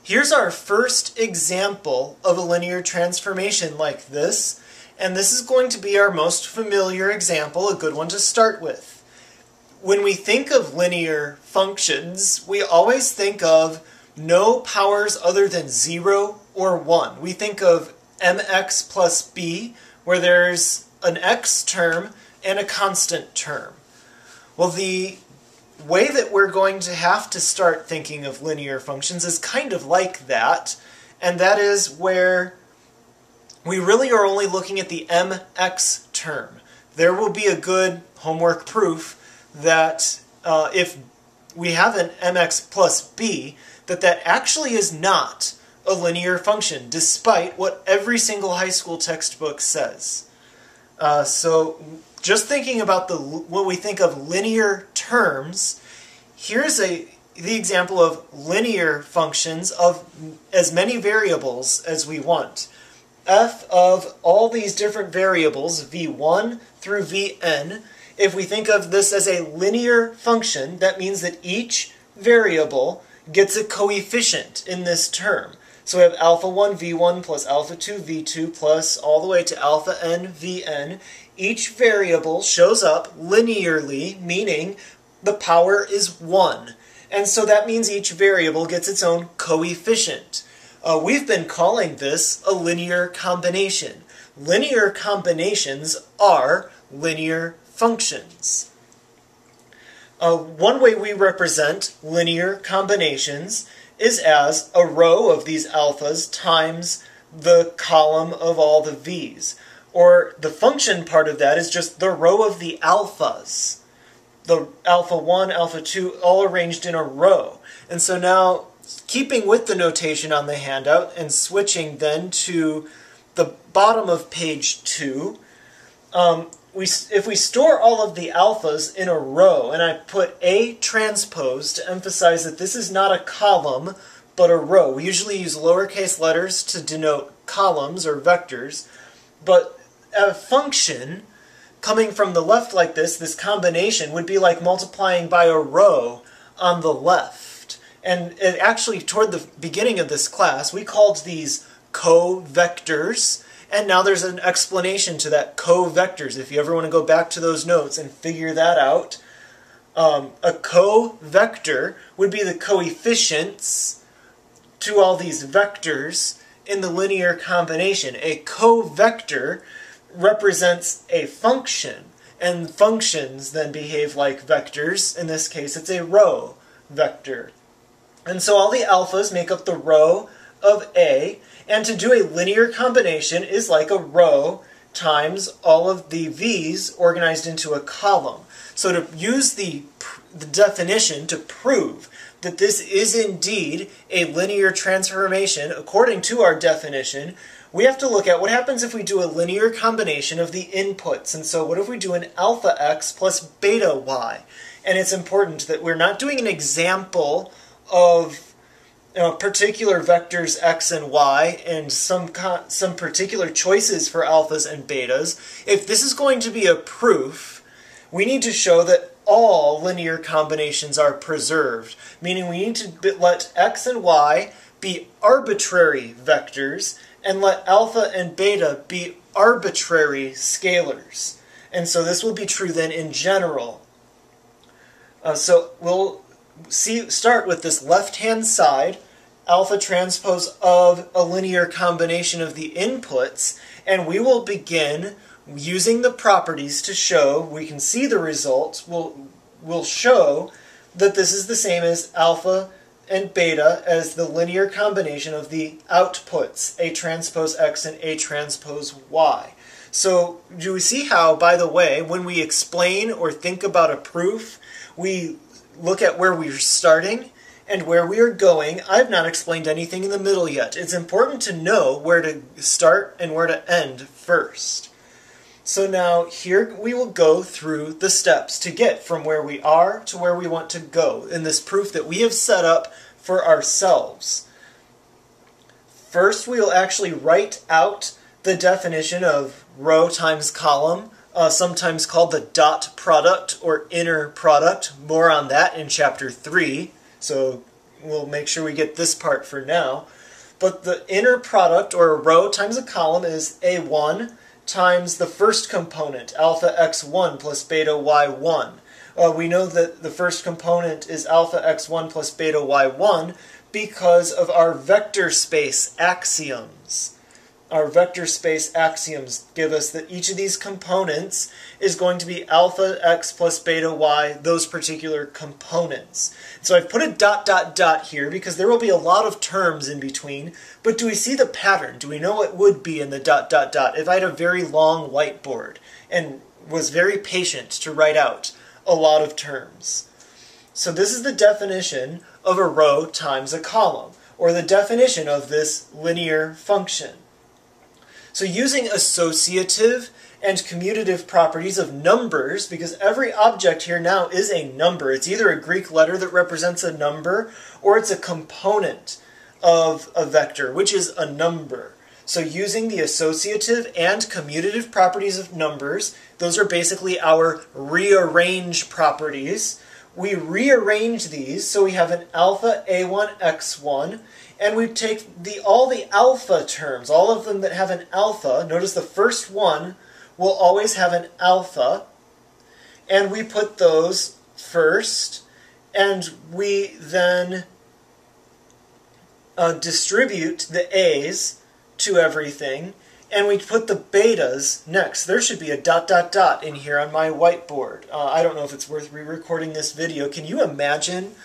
Here's our first example of a linear transformation like this, and this is going to be our most familiar example, a good one to start with. When we think of linear functions, we always think of no powers other than 0 or 1. We think of mx plus b, where there's an x term and a constant term. Well, the way that we're going to have to start thinking of linear functions is kind of like that, and that is where we really are only looking at the mx term. There will be a good homework proof that if we have an mx plus b, that actually is not a linear function, despite what every single high school textbook says. So just thinking about what we think of linear terms, here's the example of linear functions of as many variables as we want. F of all these different variables, v1 through vn, if we think of this as a linear function, that means that each variable gets a coefficient in this term. So we have alpha 1 v1 plus alpha 2 v2 plus all the way to alpha n vn. Each variable shows up linearly, meaning the power is 1. And so that means each variable gets its own coefficient. We've been calling this a linear combination. Linear combinations are linear functions. One way we represent linear combinations is as a row of these alphas times the column of all the v's. Or the function part of that is just the row of the alphas. The alpha 1, alpha 2, all arranged in a row. And so now, keeping with the notation on the handout and switching then to the bottom of page 2, if we store all of the alphas in a row, and I put A transpose to emphasize that this is not a column, but a row. We usually use lowercase letters to denote columns or vectors, but a function coming from the left like this combination would be like multiplying by a row on the left. And actually, toward the beginning of this class, we called these covectors. And now there's an explanation to that covectors. If you ever want to go back to those notes and figure that out, a covector would be the coefficients to all these vectors in the linear combination. A covector represents a function, and functions then behave like vectors. In this case, it's a row vector. And so all the alphas make up the row of A, and to do a linear combination is like a row times all of the v's organized into a column. So to use the definition to prove that this is indeed a linear transformation, according to our definition, we have to look at what happens if we do a linear combination of the inputs. And so what if we do an alpha x plus beta y? And it's important that we're not doing an example of particular vectors x and y and some particular choices for alphas and betas. If this is going to be a proof, we need to show that all linear combinations are preserved, meaning we need to let x and y be arbitrary vectors and let alpha and beta be arbitrary scalars. And so this will be true then in general. So we'll start with this left-hand side, alpha transpose of a linear combination of the inputs, and we will begin using the properties to show, we can see the results, we'll show that this is the same as alpha and beta as the linear combination of the outputs, A transpose x and A transpose y. So do we see how, by the way, when we explain or think about a proof, we look at where we're starting and where we are going. I've not explained anything in the middle yet. It's important to know where to start and where to end first. So now here we will go through the steps to get from where we are to where we want to go in this proof that we have set up for ourselves. First, we will actually write out the definition of row times column, sometimes called the dot product or inner product. More on that in chapter 3. So we'll make sure we get this part for now. But the inner product, or a row times a column, is A1 times the first component, alpha x1 plus beta y1. We know that the first component is alpha x1 plus beta y1 because of our vector space axioms. Our vector space axioms give us that each of these components is going to be alpha x plus beta y, those particular components. So I've put a dot dot dot here because there will be a lot of terms in between, but do we see the pattern? Do we know what would be in the dot dot dot if I had a very long whiteboard and was very patient to write out a lot of terms? So this is the definition of a row times a column, or the definition of this linear function. So using associative and commutative properties of numbers, because every object here now is a number. It's either a Greek letter that represents a number, or it's a component of a vector, which is a number. So using the associative and commutative properties of numbers, those are basically our rearrange properties. We rearrange these so we have an alpha a1 x1, and we take all the alpha terms, all of them that have an alpha. Notice the first one will always have an alpha, and we put those first, and we then distribute the a's to everything, and we put the betas next. There should be a dot dot dot in here on my whiteboard. I don't know if it's worth re-recording this video. Can you imagine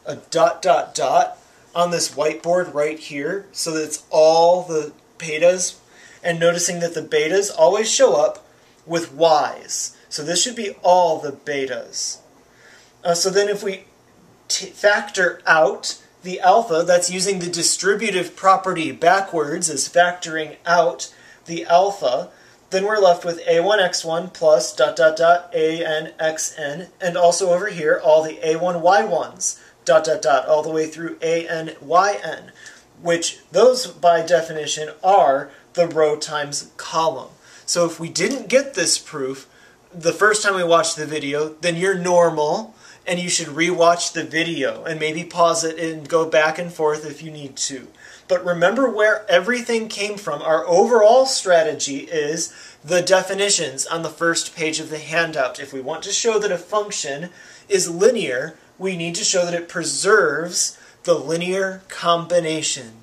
a dot dot dot on this whiteboard right here so that it's all the betas? And noticing that the betas always show up with y's. So this should be all the betas. So then if we factor out the alpha, that's using the distributive property backwards as factoring out the alpha, then we're left with a1x1 plus dot dot dot anxn, and also over here all the a1y1s dot dot dot all the way through anyn, which those by definition are the row times column. So if we didn't get this proof the first time we watched the video, then you're normal, and you should re-watch the video and maybe pause it and go back and forth if you need to. But remember where everything came from. Our overall strategy is the definitions on the first page of the handout. If we want to show that a function is linear, we need to show that it preserves the linear combination.